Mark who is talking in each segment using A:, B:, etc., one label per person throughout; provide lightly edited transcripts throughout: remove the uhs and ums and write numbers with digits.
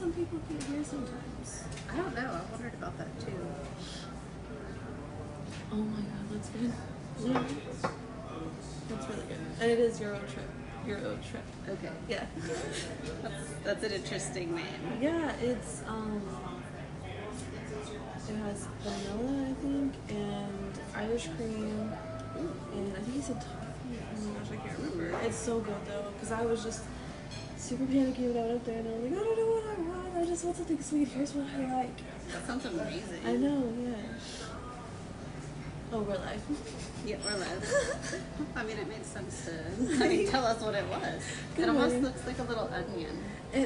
A: some people can't hear sometimes?
B: I don't know. I wondered about that too.
A: Oh my god, that's good. Yeah. That's really good. And it is Euro Trip. Euro Trip.
B: Okay.
A: Yeah.
B: That's an interesting name.
A: Yeah, it's it has vanilla, I think, and Irish cream, and I think he said toffee. Oh my gosh, I can't remember. It's so good though, because I was just super panicky when I went up there, and I was like, I don't know what I want. I just want something sweet. Here's what I like.
B: That sounds amazing.
A: I know, yeah. Oh, we're live.
B: Yeah, we're live. I mean, it made sense to tell us what it was.
A: Good
B: It almost
A: morning.
B: looks like a little onion.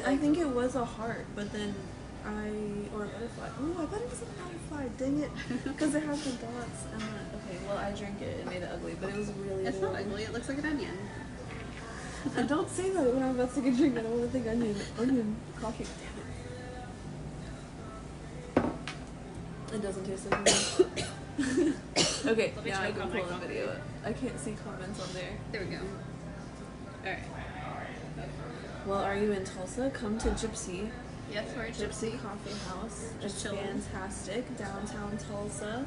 A: I think it was a heart, but then or a butterfly. Oh, I bet it was a butterfly. Dang it. Because it has the dots. And okay, well, I drank it and made it ugly, but it was really
B: It's not ugly. It looks like an onion.
A: And don't say that when I'm about to take a drink. I don't want to think onion coffee. Damn it. It doesn't taste like onion. Okay,
B: Let me
A: now
B: try
A: I can
B: on my
A: pull the
B: coffee.
A: video. I can't see comments on there.
B: There we go. Alright.
A: Well, are you in Tulsa? Come to Gypsy.
B: Yes, we're at
A: Gypsy Coffee House.
B: Just
A: It's
B: chilling.
A: fantastic. Downtown Tulsa.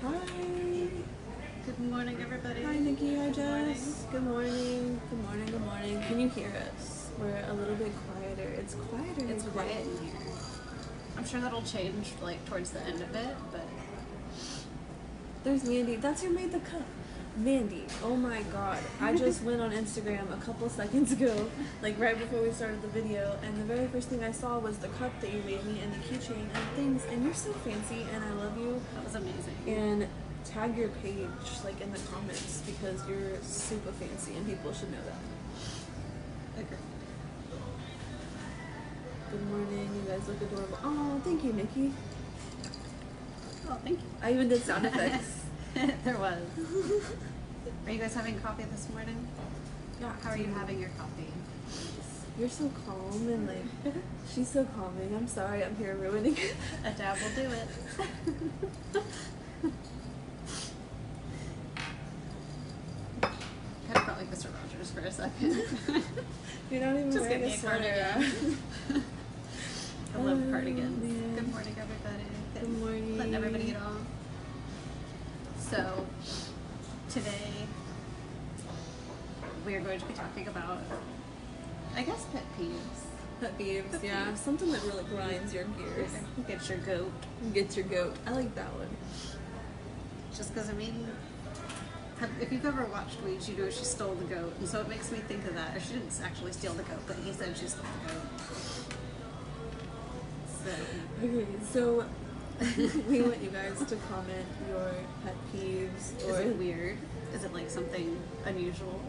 A: Hi.
B: Good morning, everybody.
A: Hi, Nikki. Hi,
B: Good morning.
A: Jess. Good morning. Good morning. Good morning. Can you hear us? We're a little bit quieter. It's quieter.
B: It's
A: today.
B: quiet in here. I'm sure that'll change like towards the end of it, but
A: There's Mandy. That's who made the cup. Mandy. Oh my god. I just went on Instagram a couple seconds ago, like right before we started the video, and the very first thing I saw was the cup that you made me and the keychain and things, and you're so fancy and I love you.
B: that was amazing.
A: And tag your page like in the comments because you're super fancy and people should know that.
B: Okay.
A: Good morning. You guys look adorable. Oh, thank you, Nikki.
B: Oh, thank you.
A: I even did sound effects.
B: There was. Are you guys having coffee this morning?
A: Yeah.
B: How are you having your coffee?
A: You're so calm and like she's so calming. I'm sorry, I'm here ruining it.
B: A dab will do it. Kind of felt like Mr. Rogers for a second.
A: You're not even
B: Just
A: wearing
B: get
A: a
B: me a
A: sweater.
B: cardigan. I love
A: Oh,
B: cardigans.
A: man.
B: Good morning, everybody.
A: Good morning.
B: Letting everybody get off. So, today we are going to be talking about, I guess, pet peeves.
A: Pet peeves,
B: Pet
A: yeah.
B: peeves.
A: Something that really grinds your gears.
B: Get your goat.
A: Gets your goat. I like that one.
B: Just because, I mean, if you've ever watched Weeds, you know she stole the goat. And so it makes me think of that. Or she didn't actually steal the goat, but he said she stole the goat. So,
A: Okay, so we want you guys to comment your pet peeves
B: is
A: or
B: it weird? Is it like something unusual?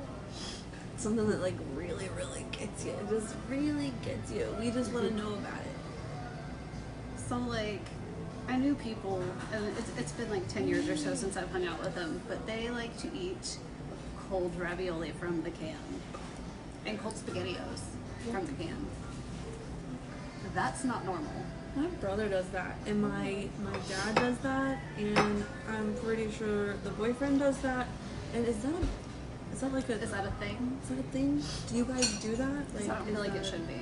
A: something that like really, really gets you. It just really gets you. We just want to know about it.
B: So, like, I knew people, and it's been like 10 years or so since I've hung out with them, but they like to eat cold ravioli from the can and cold SpaghettiOs from the can. That's not normal.
A: My brother does that, and my dad does that, and I'm pretty sure the boyfriend does that. And is that like a
B: Is that a thing?
A: is that a thing? Do you guys do that?
B: I don't feel like it should be.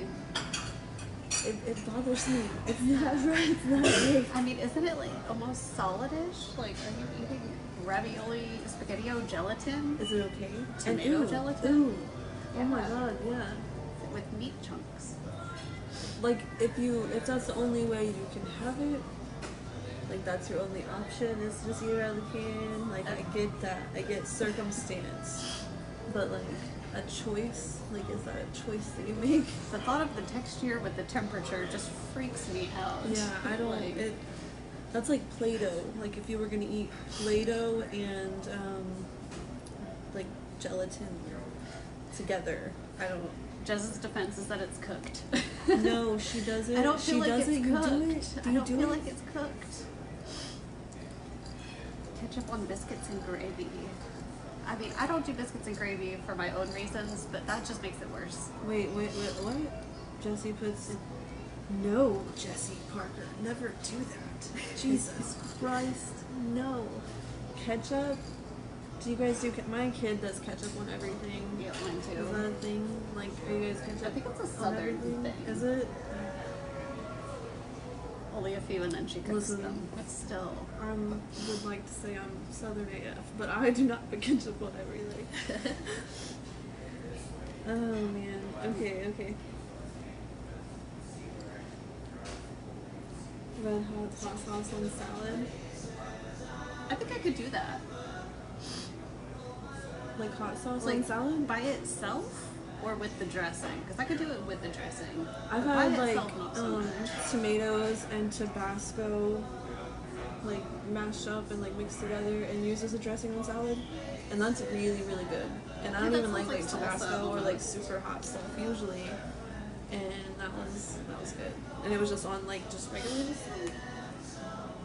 A: It bothers me. It's not right. It's not right.
B: I mean, isn't it like almost solidish? Like, are you eating ravioli, SpaghettiO gelatin
A: Is it okay?
B: Tomato
A: and
B: gelatin?
A: Ooh. Oh my
B: Yeah.
A: god, yeah.
B: with meat chunks?
A: Like if that's the only way you can have it, like that's your only option is just eat it out of the can. Like I get that. I get circumstance. But like a choice, like is that a choice that you make?
B: The thought of the texture with the temperature just freaks me out.
A: Yeah, I don't
B: Like,
A: that's like Play-Doh. Like if you were gonna eat Play-Doh and like gelatin together. I don't
B: Jez's defense is that it's cooked.
A: No, she doesn't.
B: I don't
A: she
B: feel like
A: doesn't.
B: it's
A: You
B: cooked.
A: do it. Do
B: I
A: you
B: don't
A: do
B: feel
A: it?
B: like it's cooked. Ketchup on biscuits and gravy. I mean, I don't do biscuits and gravy for my own reasons, but that just makes it worse.
A: Wait, what? Jesse puts. No, Jesse Parker, never do that. Jesus Christ, no. Ketchup? Do you guys do? My kid does ketchup on everything.
B: Yeah, mine
A: Is
B: too.
A: that a thing? Like, are you guys ketchup
B: I think it's a
A: on
B: southern
A: everything.
B: thing.
A: Is it?
B: Only a few, and then she cooks
A: Listen.
B: them. But still.
A: I would like to say I'm Southern AF, but I do not begin to put everything. Oh man. Okay. Red hot sauce on salad.
B: I think I could do that.
A: Like hot sauce
B: Like
A: on salad?
B: by itself or with the dressing? Because I could do it with the dressing.
A: I've
B: By
A: had
B: itself, not so much.
A: tomatoes and Tabasco like mashed up and like mixed together and used as a dressing on salad, and that's really good. And I don't
B: that
A: even like
B: sounds like salsa
A: Tabasco or like
B: almost.
A: super hot stuff usually, and that was good. And it was just on like just regular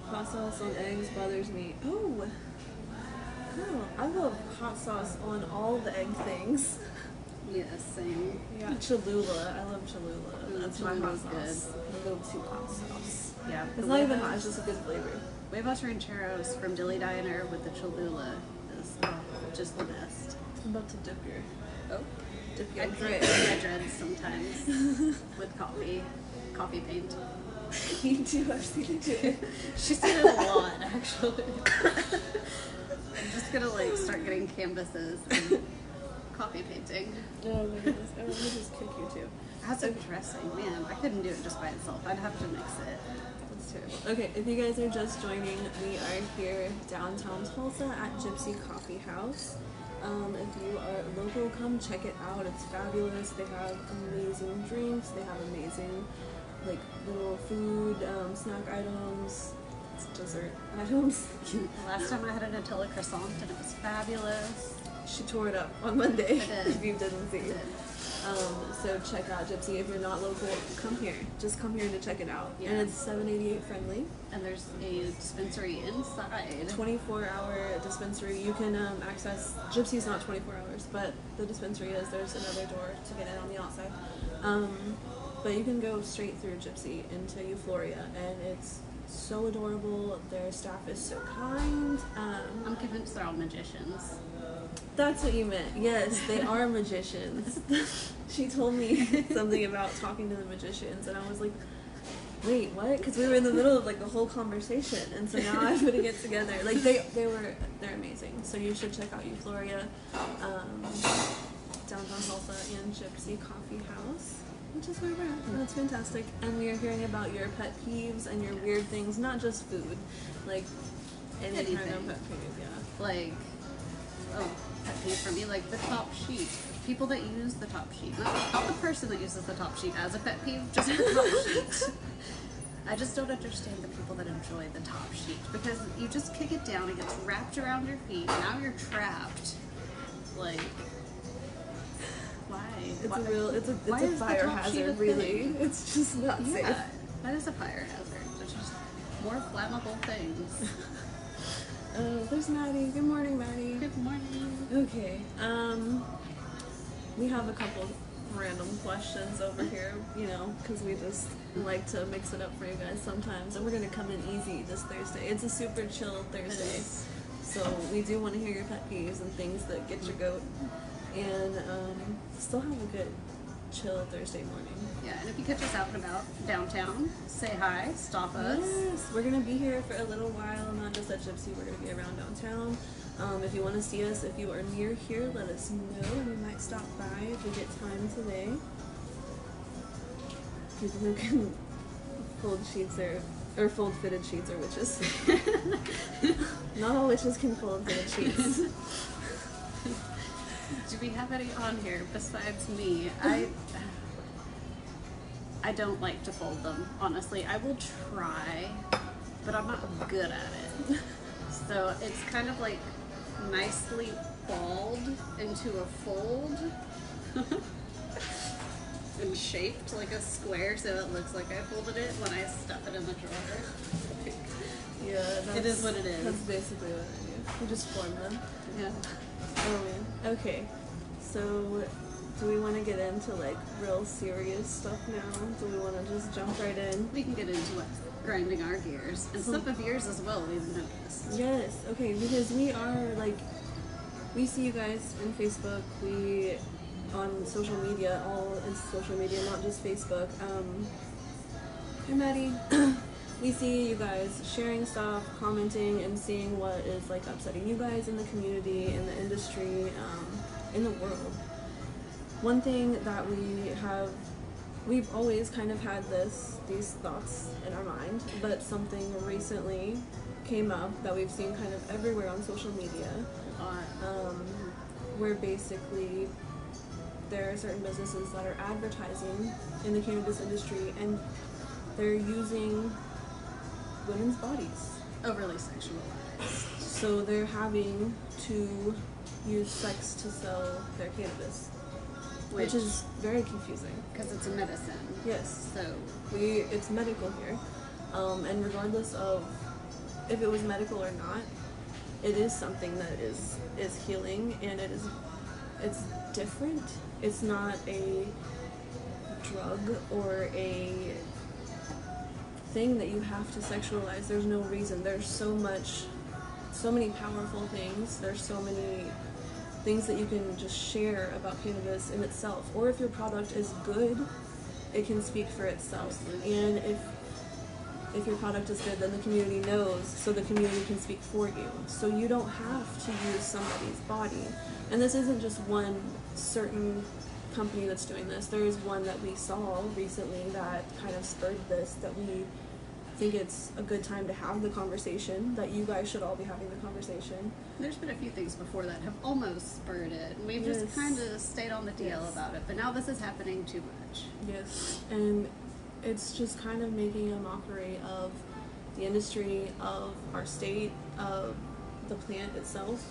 A: hot sauce on eggs bothers me. Oh, I love hot sauce on all the egg things.
B: Yes, same.
A: Yeah, Cholula. I love Cholula. That's my hot
B: Cholula's
A: sauce. The go-to hot sauce.
B: Yeah.
A: It's not even hot. It's just a good flavor.
B: Huevos rancheros from Dilly Diner with the Cholula is just the best.
A: I'm about to dip your
B: I
A: drip.
B: my dreads sometimes with coffee paint.
A: You do. I've seen you do it.
B: She's seen it a lot, actually. I'm just gonna like start getting canvases and coffee painting.
A: Oh my goodness. I want to just kick you too.
B: How's it dressing? Man, I couldn't do it just by itself. I'd have to mix it.
A: That's terrible. Okay, if you guys are just joining, we are here downtown Tulsa at Gypsy Coffee House. If you are local, come check it out. It's fabulous. They have amazing drinks. They have amazing like little food, snack items, dessert items.
B: Last time I had a Nutella croissant and it was fabulous.
A: She tore it up on Monday.
B: I did.
A: If you didn't see. So check out Gypsy. If you're not local, come here. Just come here to check it out.
B: Yeah.
A: And it's 788 friendly.
B: And there's a dispensary inside.
A: 24-hour dispensary. You can access. Gypsy's not 24 hours, but the dispensary is. There's another door to get in on the outside. But you can go straight through Gypsy into Euphoria, and it's so adorable. Their staff is so kind.
B: I'm convinced they're all magicians.
A: That's what you meant. Yes, they are magicians. She told me something about talking to the magicians, and I was like, wait, what? Because we were in the middle of like the whole conversation, and so now I'm putting it together. Like they're amazing. So you should check out Euphoria, downtown Tulsa, and Gypsy Coffee House, which is where we're at. And it's fantastic. And we are hearing about your pet peeves and your weird things, not just food, like any kind of
B: Anything.
A: pet peeve. Yeah.
B: Like, pet peeve for me, like the top sheet. People that use the top sheet. Not the person that uses the top sheet as a pet peeve, just the top sheet. I just don't understand the people that enjoy the top sheet, because you just kick it down, it gets wrapped around your feet, and now you're trapped. Like, why?
A: It's a
B: why is the
A: fire
B: top sheet a
A: hazard, really.
B: thing?
A: It's just not safe.
B: Yeah, that is a fire hazard. There's just more flammable things.
A: There's Maddie. Good morning, Maddie.
B: Good morning.
A: Okay. We have a couple random questions over here, you know, because we just like to mix it up for you guys sometimes. And we're going to come in easy this Thursday. It's a super chill Thursday. So we do want to hear your pet peeves and things that get your goat. And still have a good chill Thursday morning.
B: Yeah, and if you catch us out and about downtown, say hi, stop us.
A: Yes, we're going to be here for a little while, not just at Gypsy, we're going to be around downtown. If you want to see us, if you are near here, let us know. We might stop by if we get time today. People who can fold sheets or fold fitted sheets are witches. Not all witches can fold fitted sheets.
B: Do we have any on here besides me? I don't like to fold them, honestly. I will try, but I'm not good at it. So it's kind of like nicely balled into a fold and shaped like a square so it looks like I folded it when I stuff it in the drawer.
A: Yeah,
B: It is what it is.
A: That's basically what I do. We just form them.
B: Yeah.
A: Oh man. Okay. So, do we want to get into like real serious stuff now? Do we want to just jump right in?
B: We can get into it. Grinding our gears. And stuff of yours as well, we've noticed.
A: Yes. Okay. Because we are like, we see you guys on Facebook. We on social media, all in social media, not just Facebook. Hey Maddie, we see you guys sharing stuff, commenting, and seeing what is like upsetting you guys in the community, in the industry, in the world. One thing that we've always kind of had these thoughts in our mind, but something recently came up that we've seen kind of everywhere on social media, where basically there are certain businesses that are advertising in the cannabis industry and they're using women's bodies.
B: Overly sexualized.
A: So they're having to use sex to sell their cannabis, which is very confusing.
B: Because it's a medicine.
A: Yes.
B: So
A: it's medical here. And regardless of if it was medical or not, it is something that is healing, and it's different. It's not a drug or a thing that you have to sexualize. There's no reason. There's so many powerful things. There's so many things that you can just share about cannabis in itself. Or if your product is good, it can speak for itself. And if your product is good, then the community knows, so the community can speak for you. So you don't have to use somebody's body. And this isn't just one certain company that's doing this. There is one that we saw recently that kind of spurred this, that we think it's a good time to have the conversation, that you guys should all be having the conversation.
B: There's been a few things before that have almost spurred it. We've just kind of stayed on the DL about it, but now this is happening too much.
A: Yes, and it's just kind of making a mockery of the industry, of our state, of the plant itself,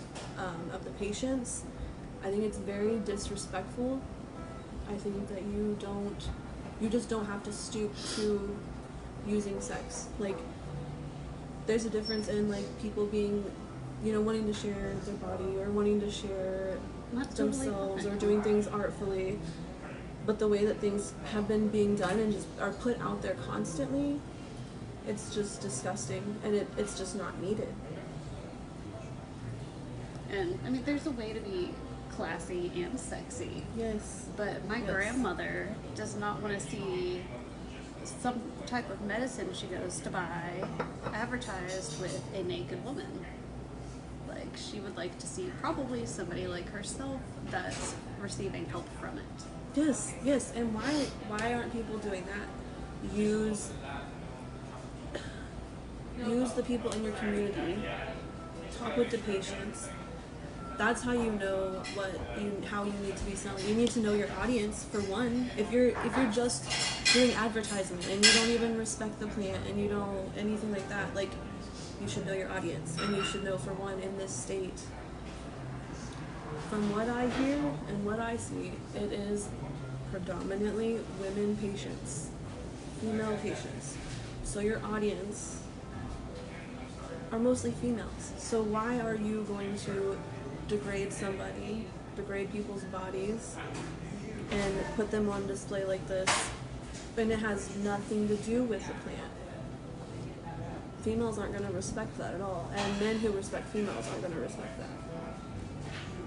A: of the patients. I think it's very disrespectful. I think that you just don't have to stoop to using sex. Like, there's a difference in like people being, wanting to share their body or wanting to share themselves or doing things artfully. But the way that things have been being done and just are put out there constantly, it's just disgusting, and it's just not needed.
B: And I mean, there's a way to be classy and sexy.
A: Yes.
B: But my grandmother does not want to see some type of medicine she goes to buy advertised with a naked woman. Like, she would like to see probably somebody like herself that's receiving help from it.
A: Yes, and why aren't people doing that? Use the people in your community. Talk with the patients. That's how you know how you need to be selling. You need to know your audience, for one. If you're just doing advertising and you don't even respect the plant and you don't anything like that, like, you should know your audience, and you should know, for one, in this state. From what I hear and what I see, it is predominantly women patients, female patients. So your audience are mostly females. So why are you going to degrade somebody, degrade people's bodies, and put them on display like this? And it has nothing to do with the plant. Females aren't going to respect that at all, and men who respect females aren't going to respect that.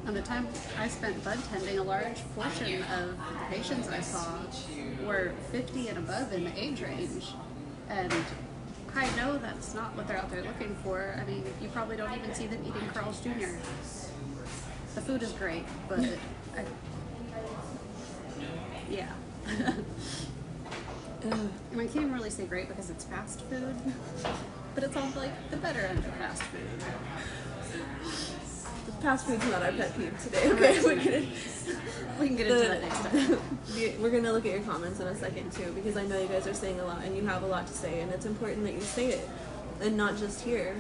B: And the time I spent bud tending, a large portion of the patients I saw were 50 and above in the age range. And I know that's not what they're out there looking for. I mean, you probably don't even see them eating Carl's Jr. The food is great, but yeah. I mean, I can't even really say great because it's fast food, but it's on like the better end of fast food.
A: Fast food's not our pet peeve today. Okay,
B: we can get into that next time.
A: We're gonna look at your comments in a second too, because I know you guys are saying a lot and you have a lot to say, and it's important that you say it, and not just here.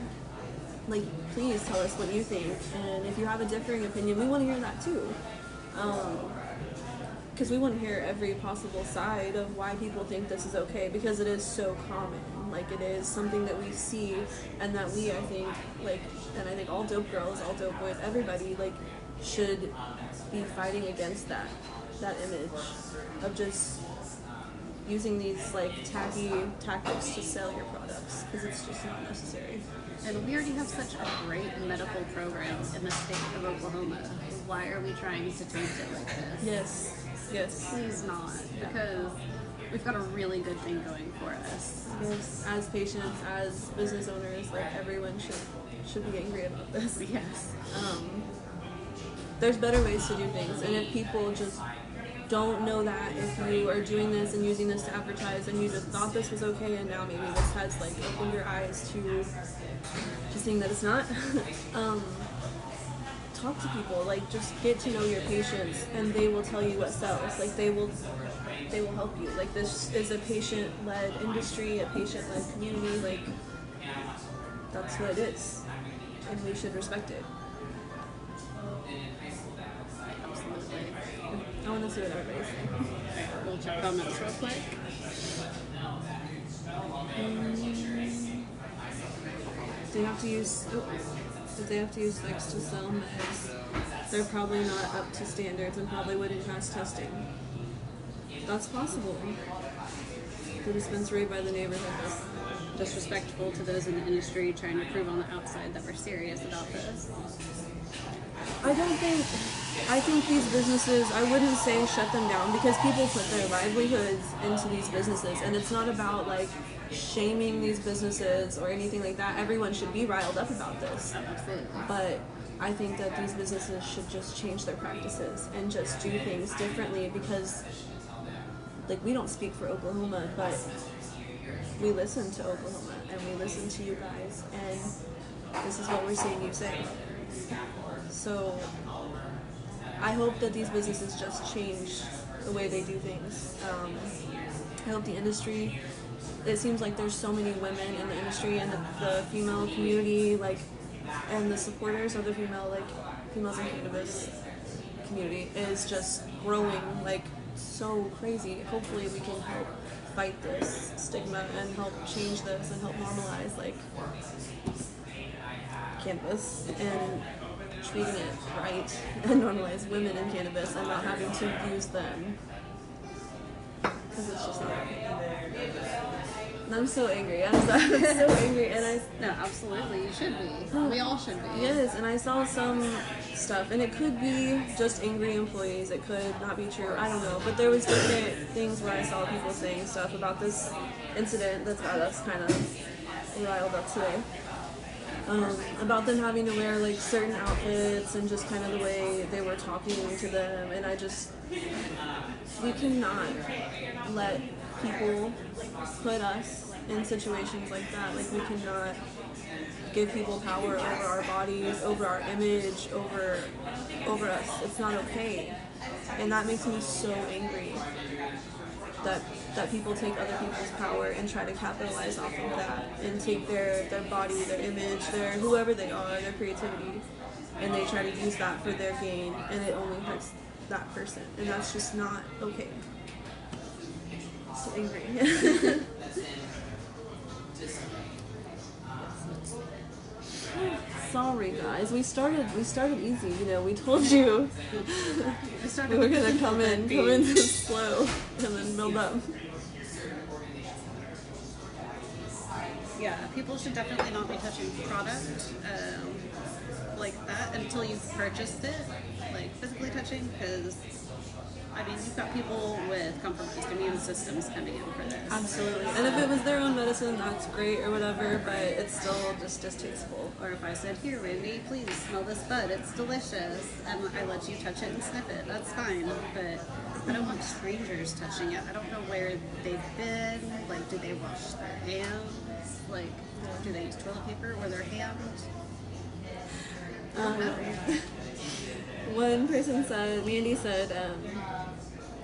A: Like, please tell us what you think, and if you have a differing opinion, we want to hear that too. Because we want to hear every possible side of why people think this is okay, because it is so common. Like, it is something that we see, and that we, I think, like, and I think all dope girls, all dope boys, everybody, like, should be fighting against that image of just using these like tacky tactics to sell your products because it's just not necessary.
B: And we already have such a great medical program in the state of Oklahoma. Why are we trying to taint it like this?
A: Yes.
B: Please not, because we've got a really good thing going for us.
A: Yes. As patients, as business owners, like everyone should be angry about this.
B: Yes.
A: There's better ways to do things, and if people just don't know that, if you are doing this and using this to advertise and you just thought this was okay and now maybe this has like opened your eyes to seeing that it's not, talk to people, like just get to know your patients and they will tell you what sells. Like they will help you. Like this is a patient-led industry, a patient-led community, like that's what it is and we should respect it. I want to see what everybody's saying.
B: We'll check comments real quick.
A: If they have to use X to sell meds, they're probably not up to standards and probably wouldn't pass testing. That's possible. The dispensary by the neighborhood is
B: Disrespectful to those in the industry trying to prove on the outside that we're serious about this.
A: I think these businesses, I wouldn't say shut them down because people put their livelihoods into these businesses and it's not about like shaming these businesses or anything like that. Everyone should be riled up about this.
B: Absolutely.
A: But I think that these businesses should just change their practices and just do things differently because like we don't speak for Oklahoma, but we listen to Oklahoma and we listen to you guys and this is what we're seeing you say. So I hope that these businesses just change the way they do things. I hope the industry, it seems like there's so many women in the industry and the female community, like, and the supporters of the females in cannabis community is just growing like so crazy. Hopefully we can help fight this stigma and help change this and help normalize like cannabis and treating it right and normalize women in cannabis and not having to use them because it's just not okay. And I'm so angry. I'm so angry and
B: No, absolutely, you should be. We all should be.
A: Yes, and I saw some stuff and it could be just angry employees, it could not be true, I don't know, but there was different things where I saw people saying stuff about this incident that's got us kind of riled up today. About them having to wear like certain outfits and just kind of the way they were talking to them, and we cannot let people put us in situations like that. Like we cannot give people power over our bodies, over our image, over us. It's not okay, and that makes me so angry that people take other people's power and try to capitalize off of that and take their body, their image, their whoever they are, their creativity, and they try to use that for their gain, and it only hurts that person, and that's just not okay. So angry. Sorry guys, we started easy, you know, we told you we were gonna come in slow and then build up.
B: Yeah, people should definitely not be touching product like that until you've purchased it, like physically touching, because I mean, you've got people with compromised immune systems coming in for this.
A: Absolutely. And if it was their own medicine, that's great or whatever, but it's still just distasteful.
B: Or if I said, here, Randy, please smell this bud, it's delicious, and I let you touch it and sniff it, that's fine, but I don't want strangers touching it. I don't know where they've been, like, do they wash their hands? Like, do they use toilet paper or their hands?
A: One person said, Mandy said,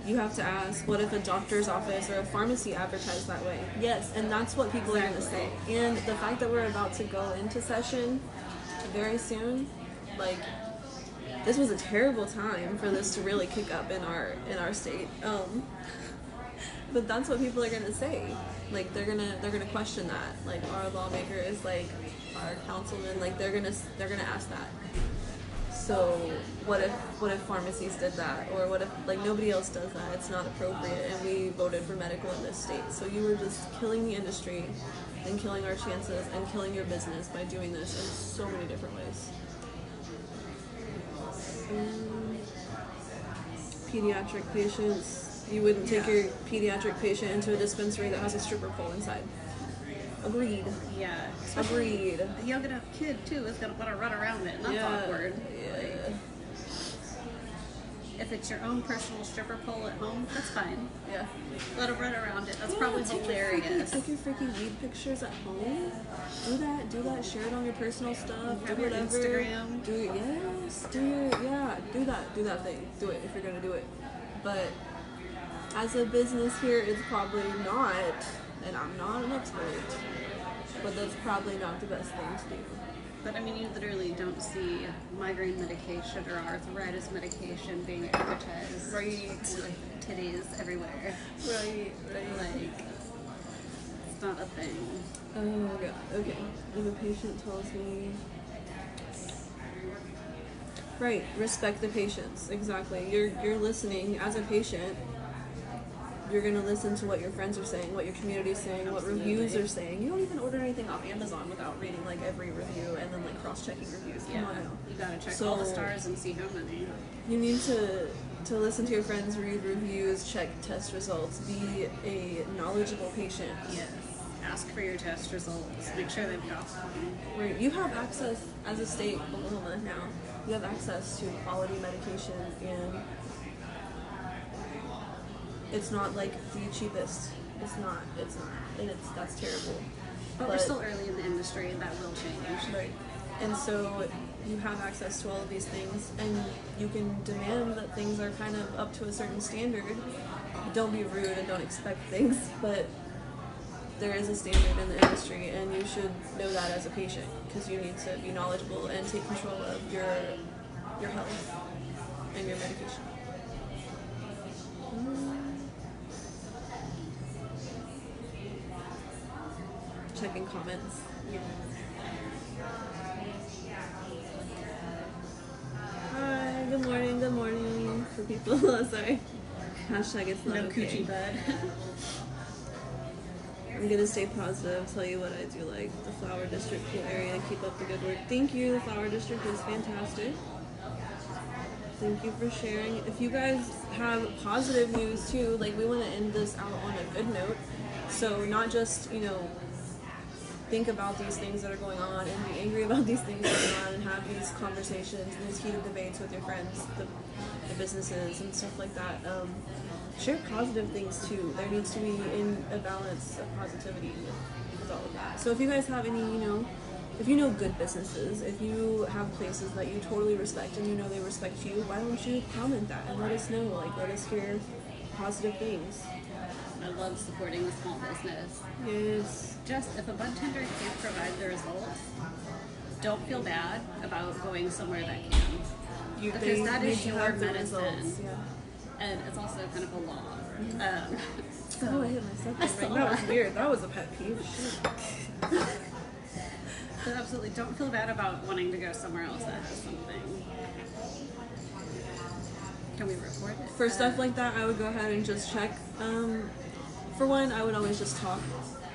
A: you have to ask, what if a doctor's office or a pharmacy advertised that way? Yes, and that's what people are going to say. And the fact that we're about to go into session very soon, like, this was a terrible time for this to really kick up in our state. But that's what people are going to say. Like, they're gonna question that. Like, our lawmakers, like, our councilmen, like, they're gonna ask that. So what if pharmacies did that, or what if like nobody else does that? It's not appropriate, and we voted for medical in this state. So you were just killing the industry, and killing our chances, and killing your business by doing this in so many different ways. Pediatric patients. You wouldn't take your pediatric patient into a dispensary that has a stripper pole inside. Agreed.
B: Yeah.
A: Agreed.
B: A young enough kid too is gonna want to run around it, and that's awkward.
A: Yeah.
B: Like, if it's your own personal stripper pole at home, that's fine.
A: Yeah.
B: Let them run around it. That's probably hilarious.
A: Take your freaking weed pictures at home. Do that. Share it on your personal stuff.
B: Do
A: Do whatever.
B: Instagram.
A: Do it. Yes. Do that. Do that thing. Do it if you're gonna do it. But as a business here, it's probably not. And I'm not an expert, but that's probably not the best thing to do.
B: But I mean, you literally don't see migraine medication or arthritis medication being advertised.
A: Right.
B: With titties everywhere.
A: Right.
B: Like, it's not a thing.
A: Oh god. Okay. If a patient tells me. Right. Respect the patients. Exactly. You're listening as a patient. You're going to listen to what your friends are saying, what your community is saying, what reviews are saying. You don't even order anything off Amazon without reading like every review and then like cross-checking reviews. Come on now.
B: You gotta check all the stars and see how many.
A: You need to listen to your friends, read reviews, check test results, be a knowledgeable patient.
B: Yes. Ask for your test results. Make sure they've got them.
A: Right. You have access, as a state, Oklahoma now, you have access to quality medication, and it's not like the cheapest. It's not, and that's terrible.
B: But we're still early in the industry, and that will change.
A: Right. And so you have access to all of these things, and you can demand that things are kind of up to a certain standard. Don't be rude and don't expect things, but there is a standard in the industry, and you should know that as a patient, because you need to be knowledgeable and take control of your health and your medication. Checking comments.
B: Yeah.
A: Hi, good morning for people. Sorry. Hashtag it's not
B: No
A: okay.
B: coochie bud.
A: I'm gonna stay positive, tell you what I do like. The Flower District cool area, keep up the good work. Thank you, the Flower District is fantastic. Thank you for sharing. If you guys have positive news too, like we want to end this out on a good note. So not just, think about these things that are going on and be angry about these things going on and have these conversations and these heated debates with your friends, the businesses and stuff like that. Share positive things too. There needs to be a balance of positivity with all of that. So if you guys have any, if you know good businesses, if you have places that you totally respect and you know they respect you, why don't you comment that and let us know, let us hear positive things.
B: I love supporting the small business.
A: Yes.
B: Just if a bud tender can't provide the results, don't feel bad about going somewhere that can. Because that is your medicine.
A: Yeah.
B: And it's also kind of a law.
A: Oh, I hit myself. That was weird. That was a pet peeve. Shit.
B: So absolutely don't feel bad about wanting to go somewhere else that has something. Can we record it?
A: For stuff like that, I would go ahead and just check. For one, I would always just talk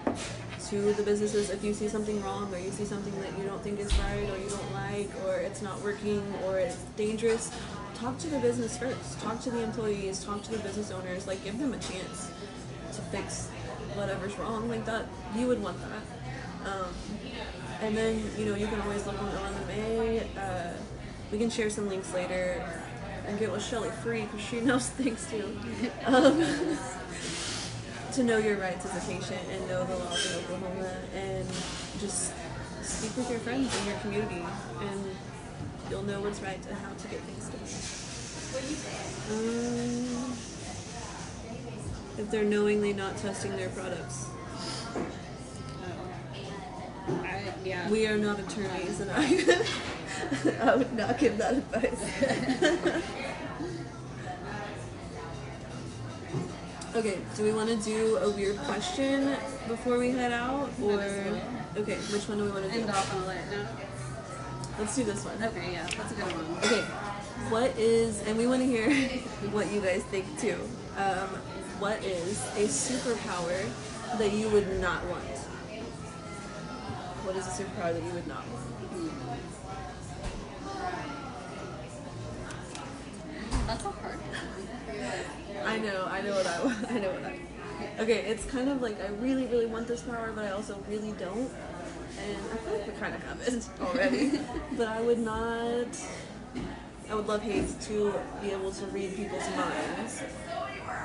A: to the businesses. If you see something wrong or you see something that you don't think is right or you don't like or it's not working or it's dangerous, talk to the business first. Talk to the employees, talk to the business owners, give them a chance to fix whatever's wrong. That, you would want that. And then, you can always look on OMMA. We can share some links later and get with Shelly free because she knows things too. To know your rights as a patient and know the laws in Oklahoma and just speak with your friends in your community and you'll know what's right and how to get things done. If they're knowingly not testing their products.
B: Yeah.
A: We are not attorneys and I would not give that advice. Okay, do we want to do a weird question before we head out? Or okay, which one do we want to do?
B: End off on a light note.
A: Let's do this one.
B: Okay, yeah, that's a good one.
A: Okay, what is, and we want to hear what you guys think too. What is a superpower that you would not want? What is a superpower that you would not want?
B: That's a hard one.
A: I know what I want. I know what I. Okay, it's kind of like I really, really want this power, but I also really don't. And I feel like we kind of have it already. But I would not. I would love hate to be able to read people's minds.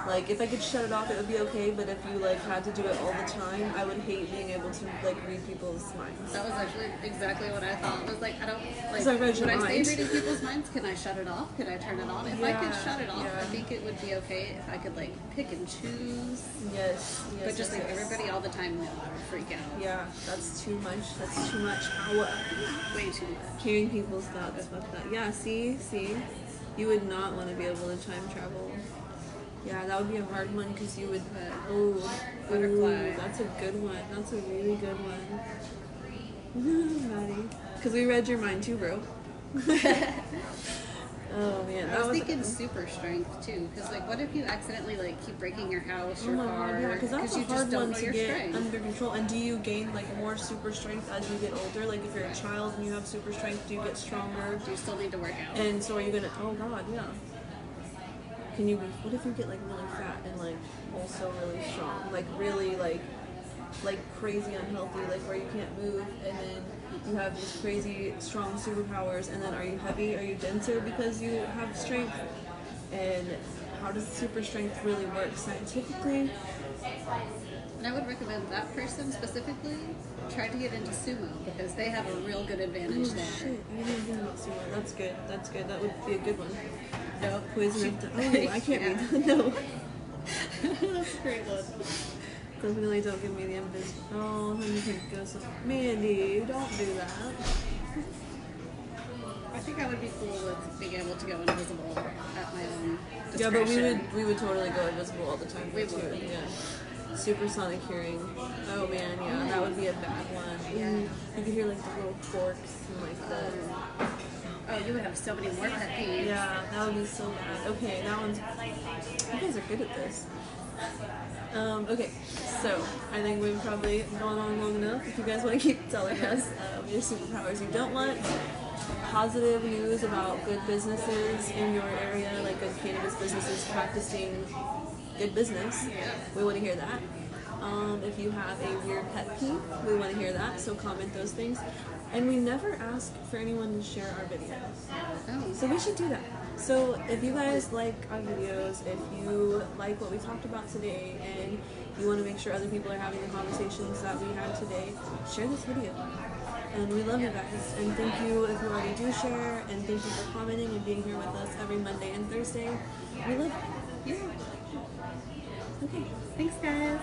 A: Like, if I could shut it off, it would be okay, but if you, like, had to do it all the time, I would hate being able to, like, read people's minds.
B: That was actually exactly what I thought. I was like, I don't, like,
A: I read your
B: when I
A: mind.
B: say reading people's minds, can I shut it off? Can I turn it on? If I could shut it off, I think it would be okay if I could, like, pick and choose.
A: Yes.
B: But just, like, everybody all the time, no, I would freak out.
A: Yeah, that's too much. That's too much power.
B: Way too much.
A: Hearing people's thoughts about that. Yeah, see? You would not want to be able to time travel. Yeah, that would be a hard one because you would.
B: Butterfly.
A: That's a good one. That's a really good one. Maddie. Because we read your mind too, bro. Oh man.
B: I was thinking super strength too, because like, what if you accidentally like keep breaking your house, your car?
A: God, yeah, because that's a
B: you
A: hard
B: just don't
A: one
B: know
A: to
B: your
A: get
B: strength.
A: under control. And do you gain like more super strength as you get older? Like if you're a child and you have super strength, do you get stronger?
B: Do you still need to work out?
A: And so are you gonna? Oh God, yeah. Can you? What if you get like really fat and like also really strong, like really like crazy unhealthy, like where you can't move, and then you have these crazy strong superpowers, and then are you heavy? Are you denser because you have strength? And how does super strength really work scientifically?
B: And I would recommend that person specifically try to get into sumo because they have a real good advantage
A: Oh
B: there.
A: shit! I didn't think about sumo. That's good. That's good. That would be a good one.
B: No,
A: Poison of oh, I can't read that. No.
B: That's a great one.
A: Definitely don't give me the invis. Oh, honey, can go so. Mandy, don't do that.
B: I think I would be cool with being able to go invisible at my own discretion.
A: Yeah, but we would totally go invisible all the time.
B: We
A: too.
B: would.
A: Yeah. Supersonic hearing. Oh man, yeah, that would be a bad one.
B: Yeah.
A: You could hear like the little forks and like the.
B: Oh, you would have so many more pet peeves.
A: Yeah, that would be so bad. Okay, that one's. You guys are good at this. Okay, so I think we've probably gone on long enough. If you guys want to keep telling us your superpowers you don't want, positive news about good businesses in your area, like good cannabis businesses practicing good business, we want to hear that. If you have a weird pet peeve, we want to hear that, so comment those things. And we never ask for anyone to share our videos.
B: Oh.
A: So we should do that. So if you guys like our videos, if you like what we talked about today, and you want to make sure other people are having the conversations that we had today, share this video. And we love you guys. And thank you if you already do share, and thank you for commenting and being here with us every Monday and Thursday. We love you.
B: Yeah.
A: Okay.
B: Thanks, guys.